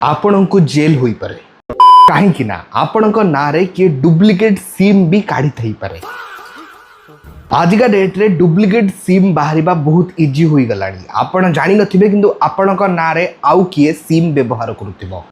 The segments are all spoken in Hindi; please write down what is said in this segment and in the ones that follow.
आपणको जेल होई पारे कहीं ना आपणक नारे किए डुप्लिकेट सिम भी काढ़ी थई पारे। आजिका डेट रे डुप्लिकेट सिम बाहर बहुत इजी हो गलानी। आपण जानि नथिबे किंतु आपणक नारे आउ किए सिम व्यवहार करुथिबो।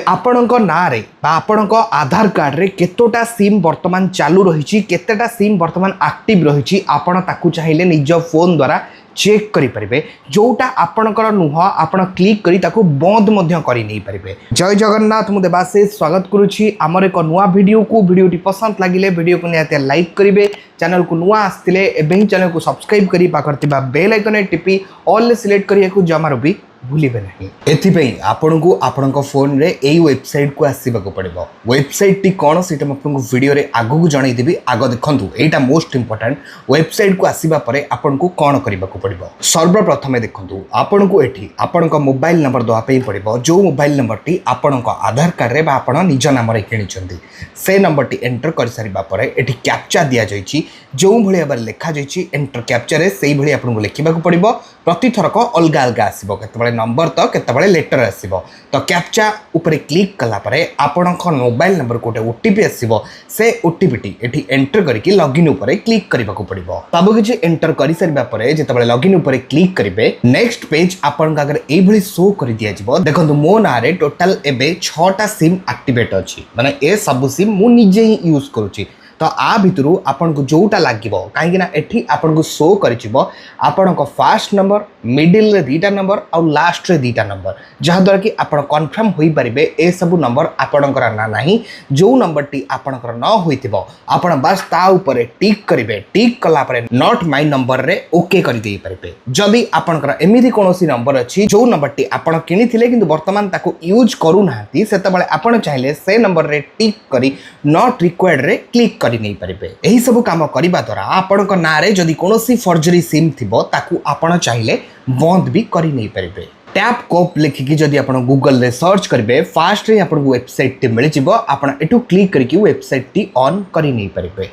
आपणक नारे बा आपणक आधार कार्ड रे केतोटा सिम वर्तमान चालू रही केतेटा सिम वर्तमान एक्टिव रही आपण ताकू चाहिए निज फोन द्वारा चेक करि परिबे। जोटा आपणकर नुह आपण क्लिक करी ताकू बंद मध्य करि नै परिबे। जय जगन्नाथ मु देवाशीष स्वागत करुछि आमर एक नुआ वीडियो को। वीडियोटी पसंद लागिले वीडियो को निहाती लाइक करिवे। चैनल को नुआ आस्तिले एबे ही चैनल को सब्सक्राइब करी पाकरतिबा बेल आइकन टिपी ऑल सिलेक्ट करियाकू जमारो भी भूलिबे नहीं। एथिपई आपनकू आपनक फोन रे एई वेबसाइट को आसीबाको पड़िबो। वेबसाइट टी कोन सेटा म आपनकू वीडियो रे आगु जणाई देबी। आगो देखंतु एटा मोस्ट इंपोर्टेंट। वेबसाइट को आसीबा परे आपनकू कोन करिबाको पड़िबो। सर्वप्रथमे देखंतु आपनकू एठी आपनक मोबाइल नंबर दवा पे पड़िबो। जो मोबाइल नंबर टी आपनक आधार कार्ड रे बा आपण निज नाम रे किनिचंती से नंबर टी एंटर कर सारिबा परे एठी कैप्चा दिया जाईची। जो भଳି भाବରେ ଲେଖା ଯାଇଛି एंटर कैप्चा रे सेही भଳି आपनको लेखिबाको पड़िबो। प्रति थरक अलग अलग आसीबो केतबळे नंबर तो केतबळे लेटर आसीबो। तो कैप्चा ऊपर क्लिक कला परे आपनक मोबाइल नंबर कोटे ओटीपी आसीबो। से ओटीपी टी एठी एंटर करके लॉगिन ऊपर क्लिक करिबाको पड़िबो। सब किछि एंटर करि सारिबा परे जेतबळे लॉगिन ऊपर क्लिक करिवे नेक्स्ट पेज आपनक आगे एई भଳି शो करि दिया जिवो। देखंतु मो नारे टोटल एबे 6टा सिम एक्टिवेट अछि माने ए सब सिम मु निजे ही यूज करूची। तो आ भितरु आपन को जोटा लागिबो काहेकि ना एठी आपन को शो करिचिबो आपन को फर्स्ट नंबर मिडिल रे दीटा नंबर और लास्ट रे दीटा नंबर जहा द्वारा कि आपन कंफर्म होई परिबे ए सब नंबर आपन कर ना नाही। जो नंबर टी आपन कर न होइतिबो आपन बस ता ऊपर टिक करिवे। टिक कला परे नॉट माय नंबर रे ओके करि देई परिबे। जदी आपन कर एमिति कोनोसी नंबर अछि जो नंबर टी आपन किनिथिले किंतु वर्तमान ताको यूज करू नाहंती सेतबळे आपन चाहिले से नंबर रे टिक करी नॉट रिक्वायर्ड रे क्लिक करि नै परिबे। एही सब काम करिबा द्वारा आपन को नारे जदी कोनोसी फॉर्जरी सिम थिबो ताकू आपन चाहिले बंद भी करि नै परिबे। टैप कोप लिखिकी जदि आपण गूगल रे सर्च करिवे फास्ट रे आपण वेबसाइट टी मिलि जिवो। आपण एटू क्लिक करके वेबसाइट टी ऑन करि नै परिबे।